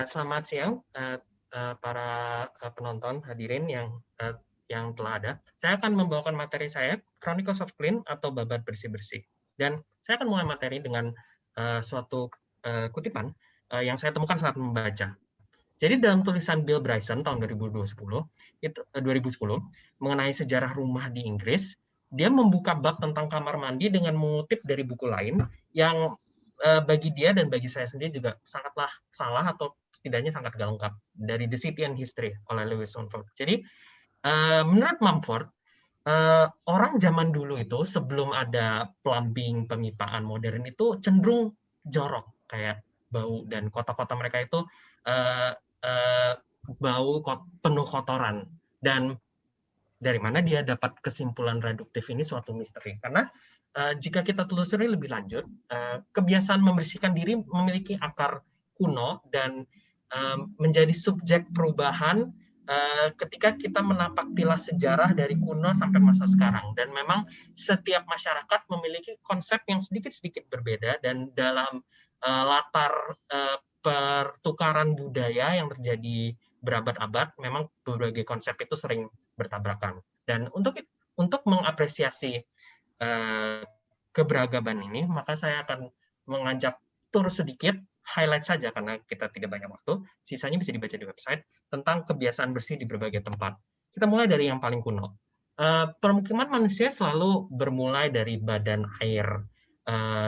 Selamat siang, para penonton hadirin yang telah ada. Saya akan membawakan materi saya, Chronicles of Clean atau Babat Bersih-Bersih. Dan saya akan mulai materi dengan suatu kutipan yang saya temukan saat membaca. Jadi dalam tulisan Bill Bryson tahun 2010 mengenai sejarah rumah di Inggris, dia membuka bab tentang kamar mandi dengan mengutip dari buku lain yang bagi dia dan bagi saya sendiri juga sangatlah salah atau setidaknya sangat gak lengkap, dari The City and History oleh Lewis Mumford. Jadi menurut Mumford, orang zaman dulu itu sebelum ada plumbing, pemipaan modern itu cenderung jorok, kayak bau, dan kota-kota mereka itu uh, uh, bau penuh kotoran. Dan dari mana dia dapat kesimpulan reduktif ini suatu misteri. Karena jika kita telusuri lebih lanjut, kebiasaan membersihkan diri memiliki akar kuno dan menjadi subjek perubahan ketika kita menapak tilas sejarah dari kuno sampai masa sekarang. Dan memang setiap masyarakat memiliki konsep yang sedikit-sedikit berbeda, dan dalam latar pertukaran budaya yang terjadi berabad-abad, memang berbagai konsep itu sering bertabrakan. Dan untuk mengapresiasi keberagaman ini, maka saya akan mengajak tur sedikit, highlight saja karena kita tidak banyak waktu, sisanya bisa dibaca di website, tentang kebiasaan bersih di berbagai tempat. Kita mulai dari yang paling kuno. Permukiman manusia selalu bermulai dari badan air,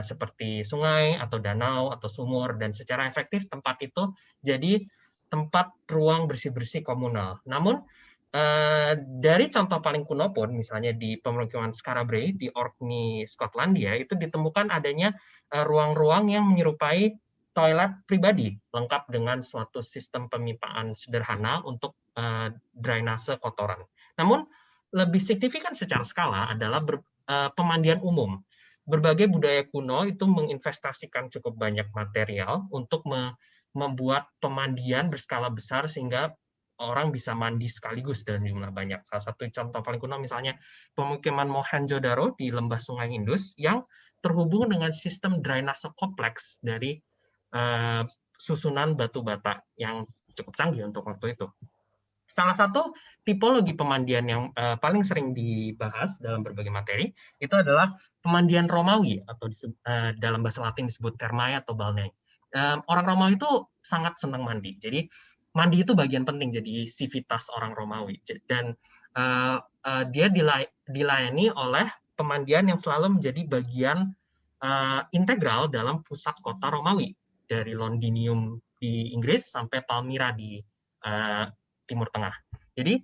seperti sungai atau danau atau sumur, dan secara efektif tempat itu jadi tempat ruang bersih-bersih komunal. Namun dari contoh paling kuno pun, misalnya di pemukiman Scarabray di Orkney, Skotlandia, itu ditemukan adanya ruang-ruang yang menyerupai toilet pribadi, lengkap dengan suatu sistem pemipaan sederhana untuk drainase kotoran. Namun, lebih signifikan secara skala adalah pemandian umum. Berbagai budaya kuno itu menginvestasikan cukup banyak material untuk membuat pemandian berskala besar sehingga orang bisa mandi sekaligus dalam jumlah banyak. Salah satu contoh paling kuno misalnya pemukiman Mohenjo-daro di lembah Sungai Indus yang terhubung dengan sistem drainase kompleks dari susunan batu bata yang cukup canggih untuk waktu itu. Salah satu tipologi pemandian yang paling sering dibahas dalam berbagai materi itu adalah pemandian Romawi, atau dalam bahasa Latin disebut thermae atau balneae. Orang Romawi itu sangat senang mandi, jadi mandi itu bagian penting jadi civitas orang Romawi, dan dia dilayani oleh pemandian yang selalu menjadi bagian integral dalam pusat kota Romawi, dari Londinium di Inggris sampai Palmyra di Timur Tengah. Jadi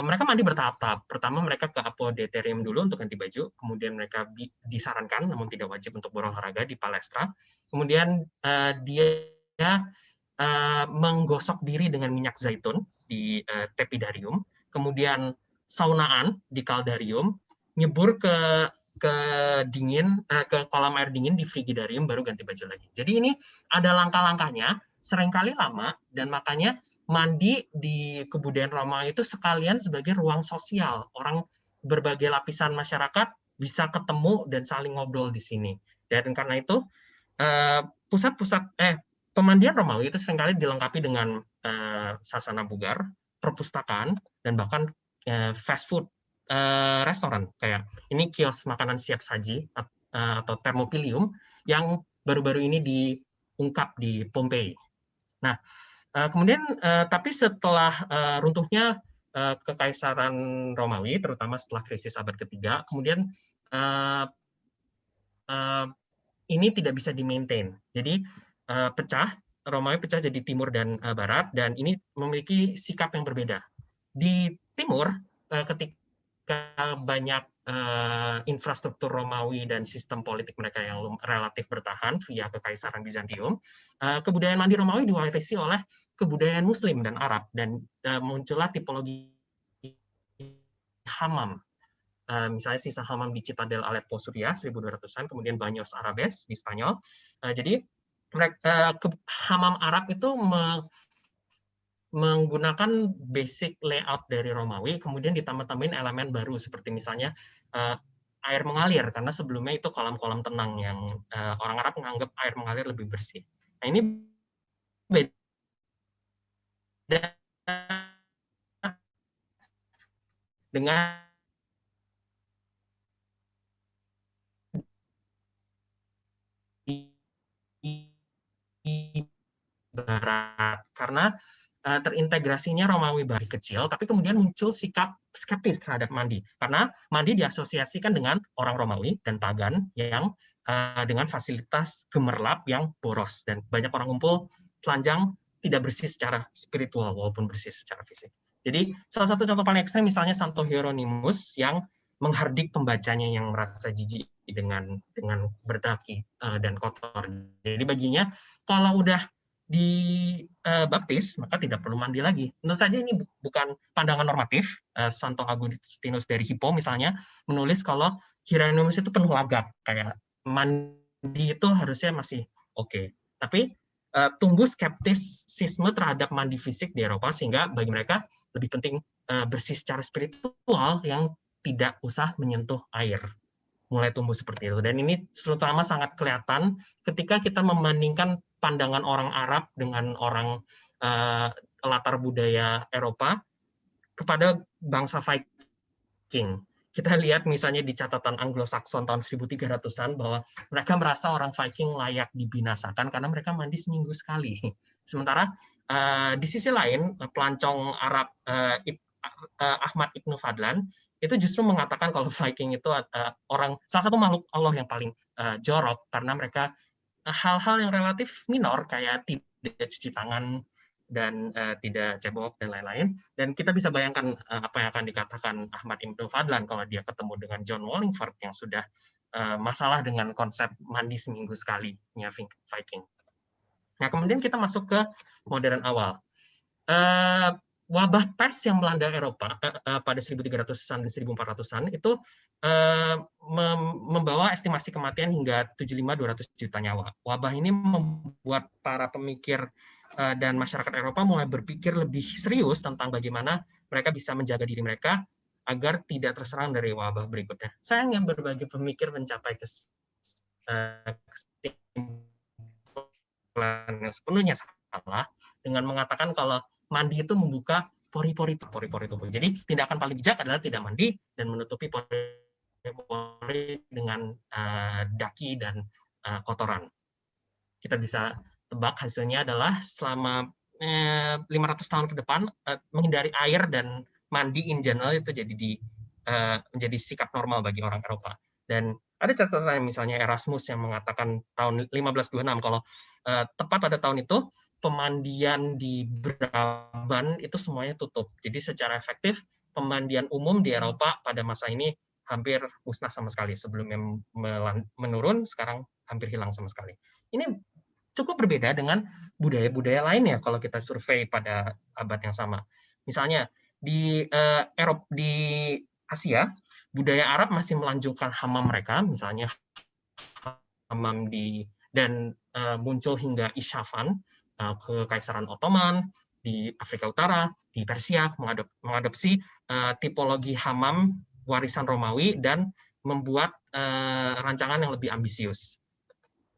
mereka mandi bertahap-tahap. Pertama mereka ke apodyterium dulu untuk ganti baju, kemudian mereka disarankan, namun tidak wajib, untuk berolahraga di palestra. Kemudian dia menggosok diri dengan minyak zaitun di tepidarium, kemudian saunaan di kaldarium, nyebur ke dingin, ke kolam air dingin di frigidarium, baru ganti baju lagi. Jadi ini ada langkah-langkahnya, seringkali lama, dan makanya mandi di kebudayaan Romawi itu sekalian sebagai ruang sosial. Orang berbagai lapisan masyarakat bisa ketemu dan saling ngobrol di sini. Dan karena itu pusat-pusat pemandian Romawi itu seringkali dilengkapi dengan sasana bugar, perpustakaan, dan bahkan fast food restoran. Kayak ini kios makanan siap saji atau thermopilium yang baru-baru ini diungkap di Pompei. Nah, kemudian tapi setelah runtuhnya Kekaisaran Romawi, terutama setelah krisis abad ketiga, kemudian ini tidak bisa di-maintain. Jadi pecah, Romawi pecah jadi timur dan barat, dan ini memiliki sikap yang berbeda. Di timur, ketika banyak infrastruktur Romawi dan sistem politik mereka yang relatif bertahan via Kekaisaran Bizantium, kebudayaan mandi Romawi diwarisi oleh kebudayaan Muslim dan Arab, dan muncullah tipologi hamam. Misalnya sisa hamam di Citadel Aleppo, Suriah, 1200-an, kemudian Baños Arabes di Spanyol. Jadi hamam Arab itu menggunakan basic layout dari Romawi, kemudian ditambah-tambahin elemen baru seperti misalnya air mengalir, karena sebelumnya itu kolam-kolam tenang yang orang Arab menganggap air mengalir lebih bersih. Nah, ini beda dengan Barat, karena terintegrasinya Romawi Barat kecil, tapi kemudian muncul sikap skeptis terhadap mandi, karena mandi diasosiasikan dengan orang Romawi dan pagan yang dengan fasilitas gemerlap yang boros, dan banyak orang ngumpul telanjang tidak bersih secara spiritual walaupun bersih secara fisik. Jadi salah satu contoh paling ekstrem misalnya Santo Hieronymus yang menghardik pembacanya yang merasa jijik dengan berdaki dan kotor. Jadi baginya kalau udah dibaptis maka tidak perlu mandi lagi. Tentu saja ini bukan pandangan normatif. Santo Agustinus dari Hippo misalnya menulis kalau Hieronymus itu penuh lagak, kayak mandi itu harusnya masih oke. Tapi tumbuh skeptisisme terhadap mandi fisik di Eropa sehingga bagi mereka lebih penting bersih secara spiritual yang tidak usah menyentuh air. Mulai tumbuh seperti itu. Dan ini terutama sangat kelihatan ketika kita membandingkan pandangan orang Arab dengan orang latar budaya Eropa kepada bangsa Viking. Kita lihat misalnya di catatan Anglo-Saxon tahun 1300-an bahwa mereka merasa orang Viking layak dibinasakan karena mereka mandi seminggu sekali. Sementara di sisi lain, pelancong Arab Ahmad Ibnu Fadlan itu justru mengatakan kalau Viking itu salah satu makhluk Allah yang paling jorok karena mereka hal-hal yang relatif minor kayak tidak cuci tangan dan tidak cebok dan lain-lain. Dan kita bisa bayangkan apa yang akan dikatakan Ahmad Ibnu Fadlan kalau dia ketemu dengan John Wallingford yang sudah masalah dengan konsep mandi seminggu sekali-nya Viking. Nah, kemudian kita masuk ke modern awal. Wabah pes yang melanda Eropa pada 1300-an dan 1400-an itu membawa estimasi kematian hingga 75-200 juta nyawa. Wabah ini membuat para pemikir dan masyarakat Eropa mulai berpikir lebih serius tentang bagaimana mereka bisa menjaga diri mereka agar tidak terserang dari wabah berikutnya. Sayangnya berbagai pemikir mencapai kesimpulan yang sepenuhnya salah dengan mengatakan kalau mandi itu membuka pori-pori tubuh. Jadi tindakan paling bijak adalah tidak mandi dan menutupi pori-pori dengan daki dan kotoran. Kita bisa tebak hasilnya adalah selama 500 tahun ke depan menghindari air dan mandi in general itu menjadi sikap normal bagi orang Eropa. Dan ada catatan misalnya Erasmus yang mengatakan tahun 1526 kalau tepat pada tahun itu pemandian di Brabant itu semuanya tutup. Jadi secara efektif pemandian umum di Eropa pada masa ini hampir musnah sama sekali. Sebelumnya menurun, sekarang hampir hilang sama sekali. Ini cukup berbeda dengan budaya-budaya lainnya kalau kita survei pada abad yang sama. Misalnya di Eropa, di Asia, budaya Arab masih melanjutkan hammam mereka, misalnya hammam dan muncul hingga Isyavan, Kekaisaran Ottoman, di Afrika Utara, di Persia, mengadopsi tipologi hammam warisan Romawi dan membuat rancangan yang lebih ambisius.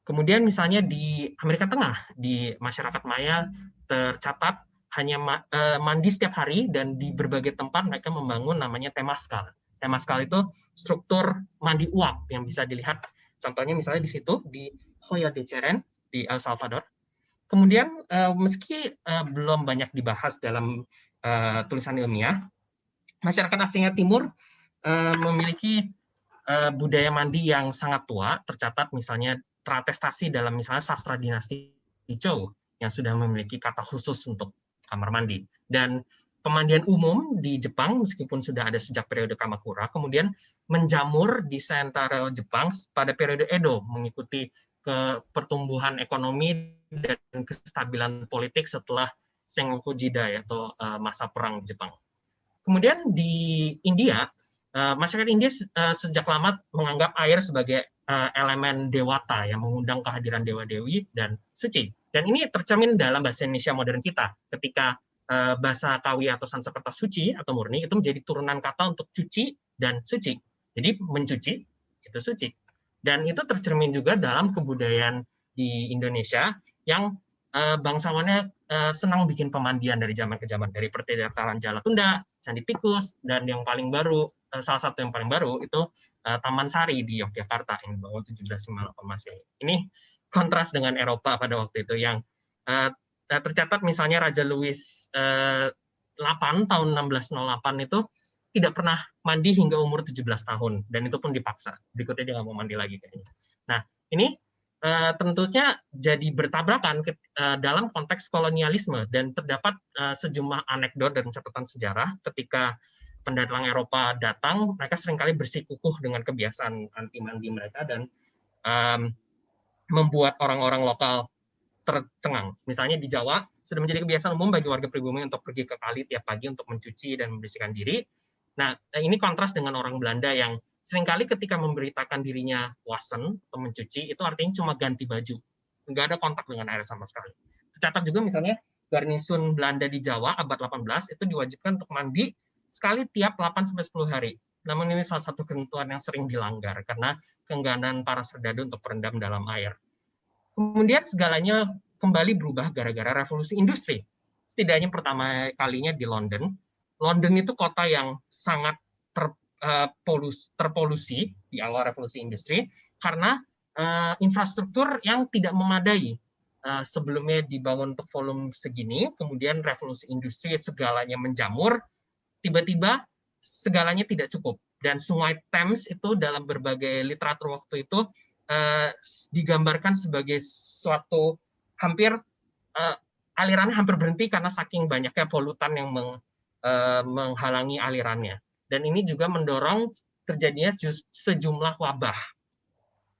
Kemudian misalnya di Amerika Tengah, di masyarakat Maya tercatat hanya mandi setiap hari dan di berbagai tempat mereka membangun namanya temaskal. Temaskal itu struktur mandi uap yang bisa dilihat. Contohnya misalnya di situ, di Hoya de Cheren, di El Salvador. Kemudian meski belum banyak dibahas dalam tulisan ilmiah, masyarakat Asia Timur memiliki budaya mandi yang sangat tua, tercatat misalnya teratestasi dalam misalnya sastra dinasti Zhou yang sudah memiliki kata khusus untuk kamar mandi. Dan pemandian umum di Jepang meskipun sudah ada sejak periode Kamakura, kemudian menjamur di sentral Jepang pada periode Edo mengikuti pertumbuhan ekonomi dan kestabilan politik setelah Sengoku Jidai atau masa perang Jepang. Kemudian di India, masyarakat India sejak lama menganggap air sebagai elemen dewata yang mengundang kehadiran dewa-dewi dan suci. Dan ini tercermin dalam bahasa Indonesia modern kita. Ketika bahasa Kawi atau Sanskerta suci atau murni itu menjadi turunan kata untuk cuci dan suci. Jadi mencuci itu suci. Dan itu tercermin juga dalam kebudayaan di Indonesia yang bangsawannya senang bikin pemandian dari zaman ke zaman, dari Pertidaran Jalatunda, Candi Tikus, dan yang paling baru, salah satu yang paling baru itu Taman Sari di Yogyakarta yang dibangun 1758 Masehi. Ini kontras dengan Eropa pada waktu itu yang tercatat misalnya Raja Louis 8 tahun 1608 itu tidak pernah mandi hingga umur 17 tahun, dan itu pun dipaksa. Berikutnya dia nggak mau mandi lagi kayaknya. Nah, ini tentunya jadi bertabrakan dalam konteks kolonialisme, dan terdapat sejumlah anekdot dan catatan sejarah ketika pendatang Eropa datang, mereka seringkali bersikukuh dengan kebiasaan anti mandi mereka dan membuat orang-orang lokal tercengang. Misalnya di Jawa sudah menjadi kebiasaan umum bagi warga pribumi untuk pergi ke kali tiap pagi untuk mencuci dan membersihkan diri. Nah, ini kontras dengan orang Belanda yang seringkali ketika memberitakan dirinya wasen atau mencuci, itu artinya cuma ganti baju. Nggak ada kontak dengan air sama sekali. Tercatat juga misalnya garnisun Belanda di Jawa abad 18 itu diwajibkan untuk mandi sekali tiap 8-10 hari. Namun ini salah satu ketentuan yang sering dilanggar karena keengganan para serdadu untuk berendam dalam air. Kemudian segalanya kembali berubah gara-gara revolusi industri. Setidaknya pertama kalinya di London. London itu kota yang sangat terpolusi di awal revolusi industri karena infrastruktur yang tidak memadai. Sebelumnya dibangun untuk volume segini, kemudian revolusi industri segalanya menjamur, tiba-tiba segalanya tidak cukup. Dan Sungai Thames itu dalam berbagai literatur waktu itu digambarkan sebagai suatu hampir alirannya hampir berhenti karena saking banyaknya polutan yang menghalangi alirannya. Dan ini juga mendorong terjadinya sejumlah wabah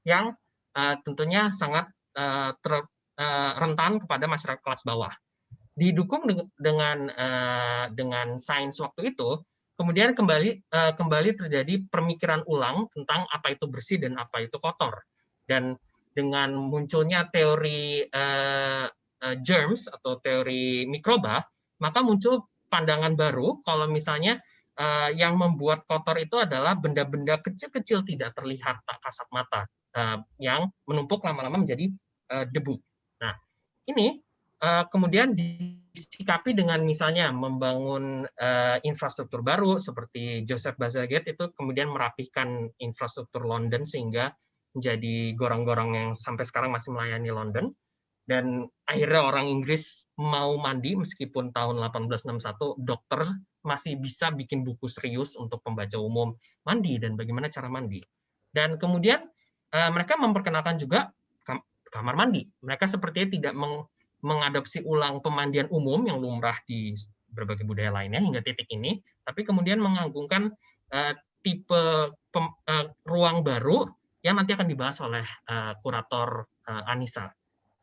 yang tentunya sangat rentan kepada masyarakat kelas bawah. Didukung dengan sains waktu itu, kemudian kembali terjadi pemikiran ulang tentang apa itu bersih dan apa itu kotor. Dan dengan munculnya teori germs atau teori mikroba, maka muncul pandangan baru kalau misalnya yang membuat kotor itu adalah benda-benda kecil-kecil tidak terlihat tak kasat mata yang menumpuk lama-lama menjadi debu. Nah, ini kemudian disikapi dengan misalnya membangun infrastruktur baru seperti Joseph Bazalgette itu kemudian merapihkan infrastruktur London sehingga menjadi gorong-gorong yang sampai sekarang masih melayani London. Dan akhirnya orang Inggris mau mandi meskipun tahun 1861 dokter masih bisa bikin buku serius untuk pembaca umum mandi dan bagaimana cara mandi. Dan kemudian mereka memperkenalkan juga kamar mandi. Mereka sepertinya tidak mengadopsi ulang pemandian umum yang lumrah di berbagai budaya lainnya hingga titik ini, tapi kemudian menganggungkan tipe ruang baru yang nanti akan dibahas oleh kurator Anissa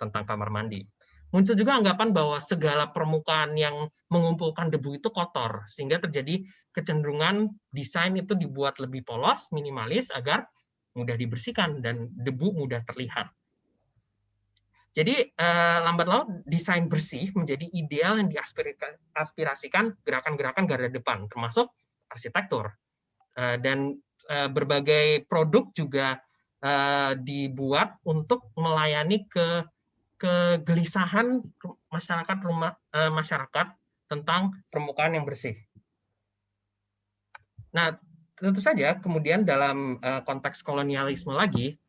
tentang kamar mandi. Muncul juga anggapan bahwa segala permukaan yang mengumpulkan debu itu kotor, sehingga terjadi kecenderungan desain itu dibuat lebih polos, minimalis, agar mudah dibersihkan dan debu mudah terlihat. Jadi lambat laun desain bersih menjadi ideal yang diaspirasikan gerakan-gerakan garda depan, termasuk arsitektur. Dan berbagai produk juga dibuat untuk melayani kegelisahan masyarakat tentang permukaan yang bersih. Nah, tentu saja kemudian dalam konteks kolonialisme lagi,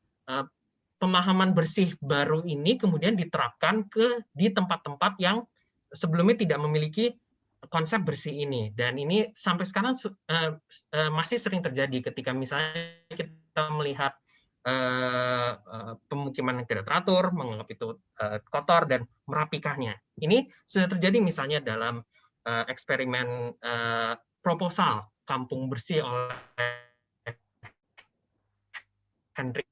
pemahaman bersih baru ini kemudian diterapkan di tempat-tempat yang sebelumnya tidak memiliki konsep bersih ini. Dan ini sampai sekarang masih sering terjadi ketika misalnya kita melihat pemukiman yang tidak teratur, menganggap itu kotor dan merapikannya. Ini sudah terjadi misalnya dalam eksperimen proposal kampung bersih oleh Hendrik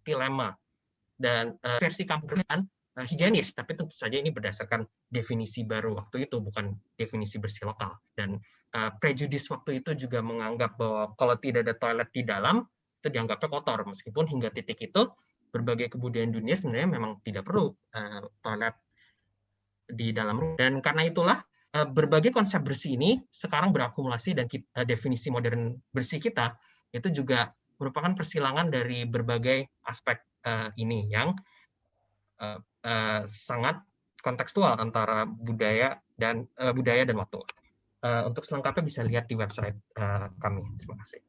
Tilema, dan versi kampung bersih higienis, tapi tentu saja ini berdasarkan definisi baru waktu itu, bukan definisi bersih lokal. Dan prejudis waktu itu juga menganggap bahwa kalau tidak ada toilet di dalam, itu dianggapnya kotor, meskipun hingga titik itu berbagai kebudayaan dunia sebenarnya memang tidak perlu toilet di dalam rumah. Dan karena itulah berbagai konsep bersih ini sekarang berakumulasi, dan definisi modern bersih kita itu juga merupakan persilangan dari berbagai aspek ini yang sangat kontekstual antara budaya dan waktu. Untuk selengkapnya bisa lihat di website kami. Terima kasih.